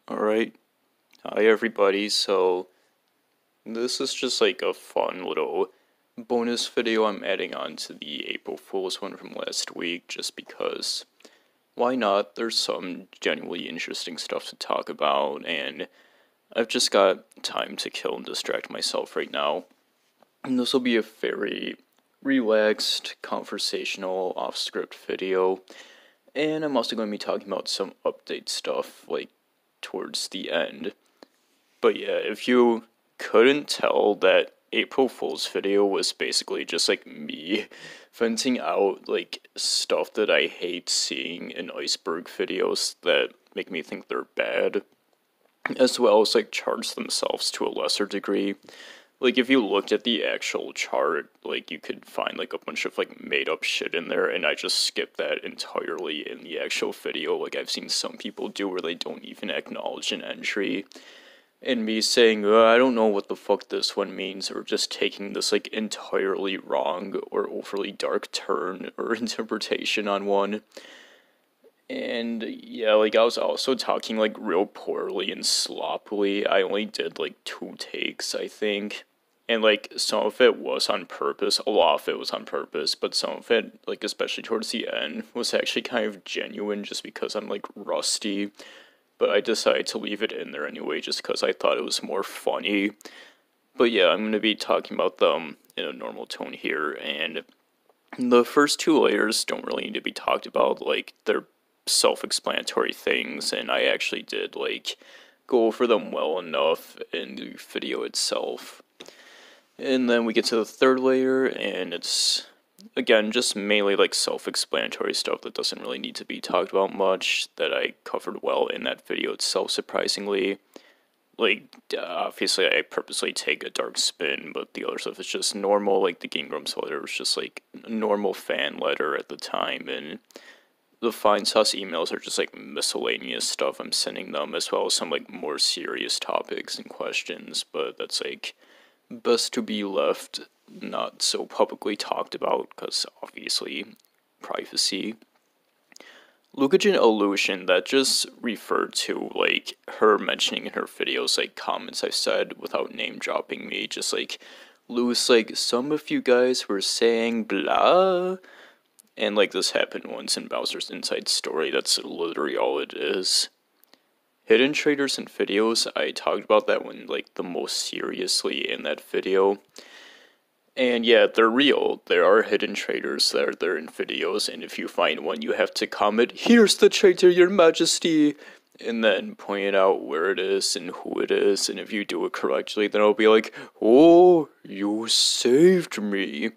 Alright, hi everybody, so this is just like a fun little bonus video I'm adding on to the April Fool's one from last week, just because, why not? There's some genuinely interesting stuff to talk about, and I've just got time to kill and distract myself right now. And this will be a very relaxed, conversational, off-script video, and I'm also going to be talking about some update stuff, like, towards the end. But yeah, if you couldn't tell, that April Fool's video was basically just like me venting out like stuff that I hate seeing in iceberg videos that make me think they're bad, as well as like charts themselves to a lesser degree. Like, if you looked at the actual chart, like, you could find, like, a bunch of, like, made-up shit in there, and I just skipped that entirely in the actual video. Like, I've seen some people do where they don't even acknowledge an entry. And me saying, I don't know what the fuck this one means, or just taking this, like, entirely wrong or overly dark turn or interpretation on one. And yeah, like, I was also talking, like, real poorly and sloppily. I only did, like, 2 takes, I think. And, like, some of it was on purpose. A lot of it was on purpose, but some of it, like, especially towards the end, was actually kind of genuine just because I'm, like, rusty. But I decided to leave it in there anyway just because I thought it was more funny. But yeah, I'm going to be talking about them in a normal tone here, and the first 2 layers don't really need to be talked about. Like, they're self-explanatory things, and I actually did, like, go over them well enough in the video itself. And then we get to the 3rd layer, and it's, again, just mainly, like, self-explanatory stuff that doesn't really need to be talked about much, that I covered well in that video itself, surprisingly. Like, obviously I purposely take a dark spin, but the other stuff is just normal. Like, the Game Grumps letter was just, like, a normal fan letter at the time, and the Fine Sauce emails are just, like, miscellaneous stuff I'm sending them, as well as some, like, more serious topics and questions, but that's, like, best to be left not so publicly talked about, because, obviously, privacy. Lucagen Illusion, that just referred to, like, her mentioning in her videos, like, comments I've said without name-dropping me, just, like, loose, like, some of you guys were saying blah. And, like, this happened once in Bowser's Inside Story. That's literally all it is. Hidden traders in videos, I talked about that one, like, the most seriously in that video. And yeah, they're real. There are hidden traders that are there in videos, and if you find one, you have to comment, "Here's the traitor, your majesty!" And then point out where it is and who it is, and if you do it correctly, then I'll be like, "Oh, you saved me."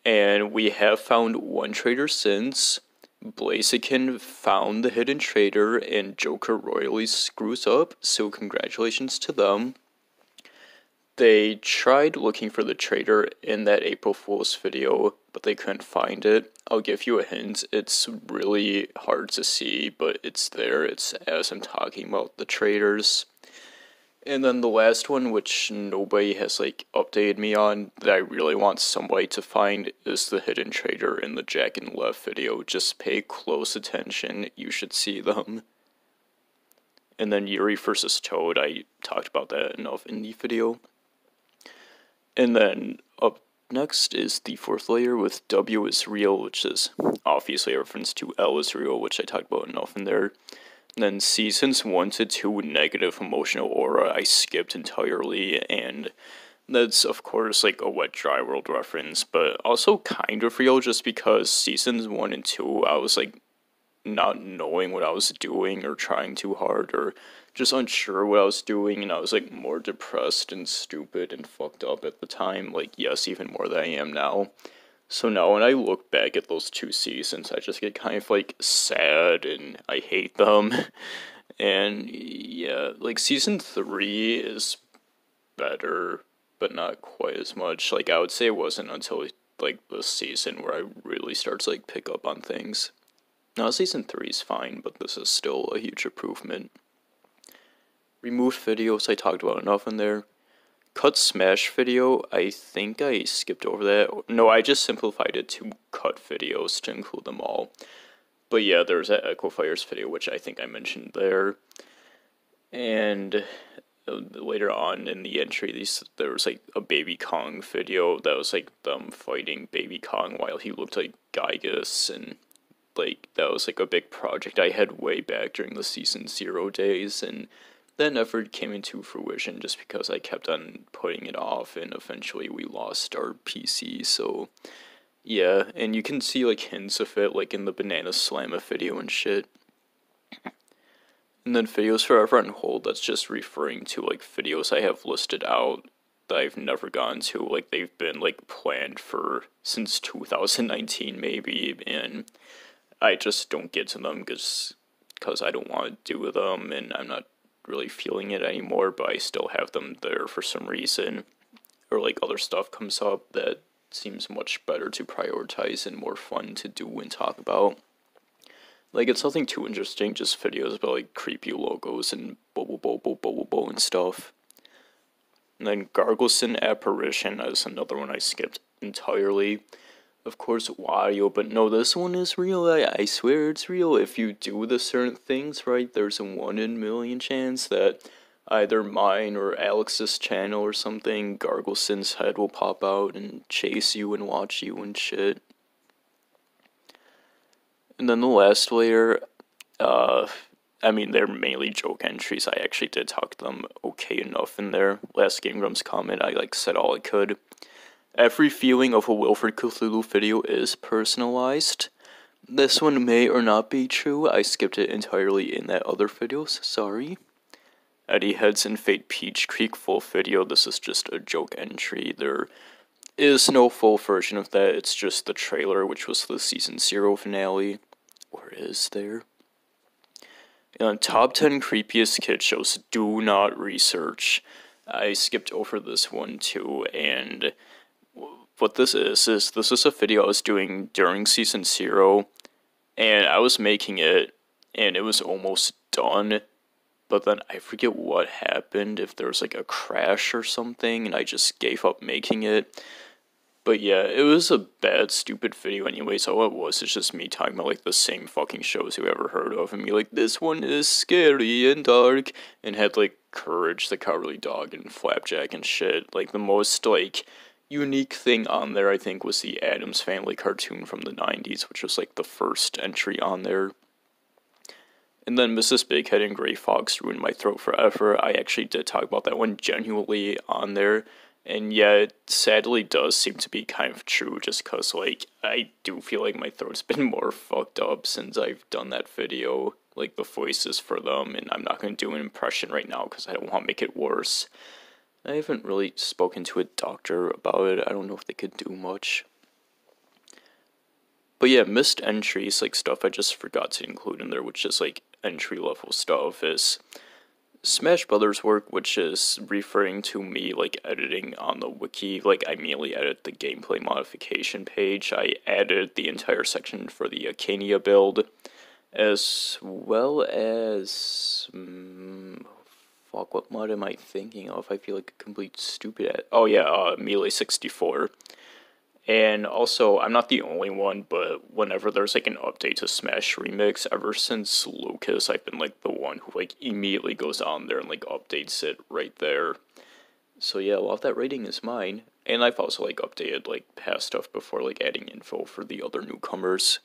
And we have found one trader since. Blaziken found the hidden trader, and Joker royally screws up, so congratulations to them. They tried looking for the trader in that April Fool's video, but they couldn't find it. I'll give you a hint, it's really hard to see, but it's there. It's as I'm talking about the traders. And then the last one, which nobody has, like, updated me on, that I really want somebody to find, is the hidden trader in the Jack and Left video. Just pay close attention, you should see them. And then Yuri vs. Toad, I talked about that enough in the video. And then up next is the 4th layer with W is real, which is obviously a reference to L is real, which I talked about enough in there. And then seasons 1 to 2 negative emotional aura I skipped entirely, and that's of course like a Wet Dry World reference, but also kind of real just because seasons 1 and 2 I was like not knowing what I was doing or trying too hard or just unsure what I was doing, and I was like more depressed and stupid and fucked up at the time, like yes, even more than I am now. So now when I look back at those 2 seasons, I just get kind of, like, sad, and I hate them. And, yeah, like, season 3 is better, but not quite as much. Like, I would say it wasn't until, like, this season where I really start to, like, pick up on things. Now, season 3 is fine, but this is still a huge improvement. Removed videos, I talked about enough in there. Cut Smash video, I think I skipped over that. No, I just simplified it to cut videos to include them all. But yeah, there's that Echo Fires video, which I think I mentioned there. And later on in the entry, there was like a Baby Kong video that was like them fighting Baby Kong while he looked like Gygus, and like that was like a big project I had way back during the season 0 days, and that never came into fruition just because I kept on putting it off, and eventually we lost our PC. So yeah, and you can see like hints of it like in the Banana Slamma video and shit. And then videos forever on hold, that's just referring to like videos I have listed out that I've never gotten to, like they've been like planned for since 2019 maybe, and I just don't get to them because I don't want to do them, and I'm not really feeling it anymore, but I still have them there for some reason, or like other stuff comes up that seems much better to prioritize and more fun to do and talk about. Like, it's nothing too interesting, just videos about, like, creepy logos and bubble and stuff. And then Gargleson Apparition is another one I skipped entirely. Of course, Wario, but no, this one is real. I swear it's real. If you do the certain things right, there's a 1 in a million chance that either mine or Alex's channel or something, Gargleson's head will pop out and chase you and watch you and shit. And then the last layer, I mean, they're mainly joke entries. I actually did talk to them okay enough in there. Last Game Grumps comment, I said all I could. Every viewing of a Wilfred Cthulu video is personalized. This one may or not be true. I skipped it entirely in that other video, so sorry. Eddie Heads and Fate Peach Creek full video. This is just a joke entry. There is no full version of that. It's just the trailer, which was the season 0 finale. Or is there? And top 10 creepiest kid shows. Do not research. I skipped over this one too, and what this is a video I was doing during season 0, and I was making it, and it was almost done, but then I forget what happened, if there was like a crash or something, and I just gave up making it. But yeah, it was a bad, stupid video anyways. All it was is just me talking about like the same fucking shows you ever heard of, and me like, this one is scary and dark, and had like Courage the Cowardly Dog and Flapjack and shit. Like the most like unique thing on there, I think, was the Addams Family cartoon from the 90s, which was like the first entry on there. And then Mrs. Bighead and Gray Fox Ruined My Throat Forever. I actually did talk about that one genuinely on there. And yeah, it sadly does seem to be kind of true, just because, like, I do feel like my throat's been more fucked up since I've done that video, like, the voices for them, and I'm not going to do an impression right now because I don't want to make it worse. I haven't really spoken to a doctor about it. I don't know if they could do much. But yeah, missed entries, like, stuff I just forgot to include in there, which is, like, entry-level stuff, is Smash Brothers work, which is referring to me, like, editing on the wiki. Like, I immediately edit the gameplay modification page. I added the entire section for the Acania build, as well as, fuck, what mod am I thinking of? I feel like a complete stupid oh yeah, Melee 64. And also, I'm not the only one, but whenever there's, like, an update to Smash Remix, ever since Lucas, I've been, like, the one who, like, immediately goes on there and, like, updates it right there. So, yeah, a lot of that rating is mine. And I've also, like, updated, like, past stuff before, like, adding info for the other newcomers.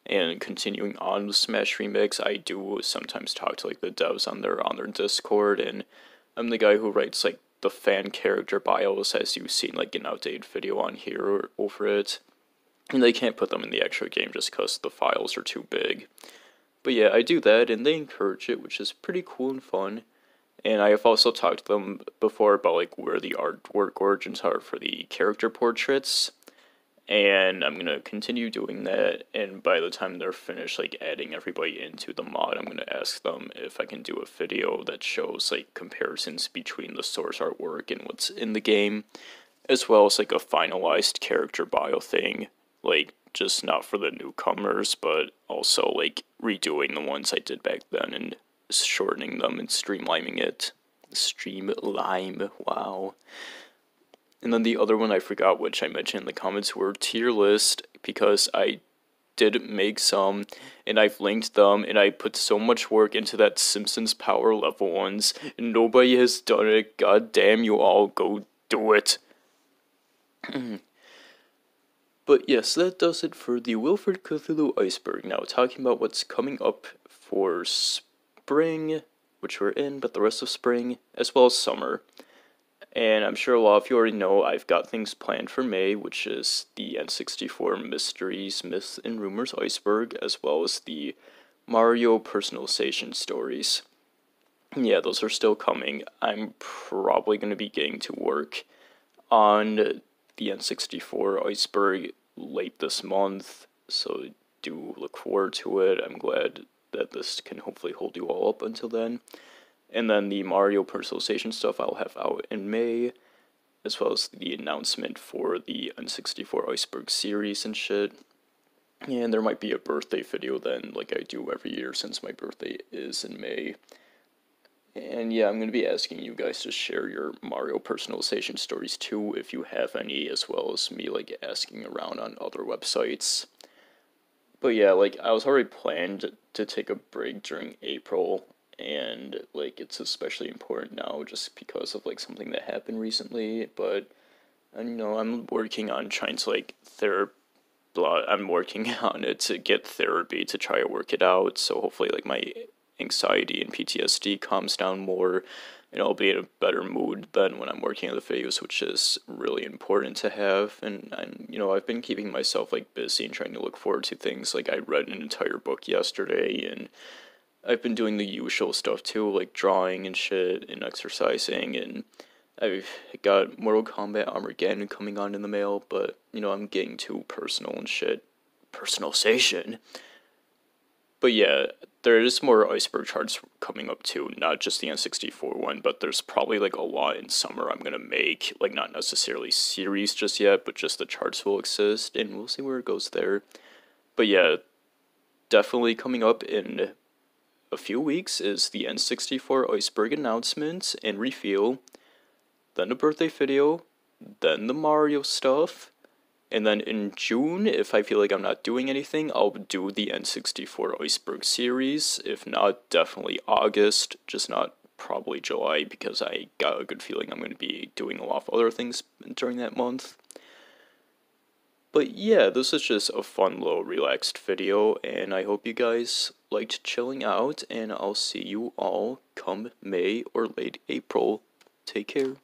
And continuing on with Smash Remix, I do sometimes talk to, like, the devs on their Discord, and I'm the guy who writes, like, the fan character bios, as you've seen, like, an outdated video on here or over it. And they can't put them in the actual game just because the files are too big. But yeah, I do that, and they encourage it, which is pretty cool and fun. And I have also talked to them before about, like, where the artwork origins are for the character portraits. And I'm going to continue doing that, and by the time they're finished, like, adding everybody into the mod, I'm going to ask them if I can do a video that shows, like, comparisons between the source artwork and what's in the game, as well as, like, a finalized character bio thing, like, just not for the newcomers, but also, like, redoing the ones I did back then and shortening them and streamlining it. Streamline, wow. And then the other one I forgot, which I mentioned in the comments, were tier list, because I did make some, and I've linked them, and I put so much work into that Simpsons Power Level ones, and nobody has done it. God damn you all, go do it. But yes, that does it for the Wilfred Cthulu Iceberg. Now, talking about what's coming up for spring, which we're in, but the rest of spring, as well as summer. And I'm sure a lot of you already know I've got things planned for May, which is the N64 Mysteries, Myths, and Rumors Iceberg, as well as the Mario Personalization Stories. Yeah, those are still coming. I'm probably going to be getting to work on the N64 Iceberg late this month, so do look forward to it. I'm glad that this can hopefully hold you all up until then. And then the Mario personalization stuff I'll have out in May, as well as the announcement for the N64 Iceberg series and shit. And there might be a birthday video then, like I do every year since my birthday is in May. And yeah, I'm going to be asking you guys to share your Mario personalization stories too, if you have any, as well as me, like, asking around on other websites. But yeah, like, I was already planned to take a break during April, and, like, it's especially important now just because of, like, something that happened recently, but, I'm working on trying to, like, I'm working on it to get therapy to try to work it out, so hopefully, like, my anxiety and PTSD calms down more, and I'll be in a better mood than when I'm working on the videos, which is really important to have. And I've been keeping myself, like, busy and trying to look forward to things. Like, I read an entire book yesterday, and I've been doing the usual stuff too, like drawing and shit and exercising, and I've got Mortal Kombat Armageddon coming on in the mail, but I'm getting too personal and shit. Personalization. But yeah, there is more Iceberg charts coming up too, not just the N64 one, but there's probably, like, a lot in summer I'm gonna make, like, not necessarily series just yet, but just the charts will exist, and we'll see where it goes there. But yeah, definitely coming up in a few weeks is the N64 Iceberg announcement and reveal, then the birthday video, then the Mario stuff, and then in June, if I feel like I'm not doing anything, I'll do the N64 Iceberg series. If not, definitely August, just not probably July, because I got a good feeling I'm going to be doing a lot of other things during that month. But yeah, this is just a fun little relaxed video, and I hope you guys liked chilling out, and I'll see you all come May or late April. Take care.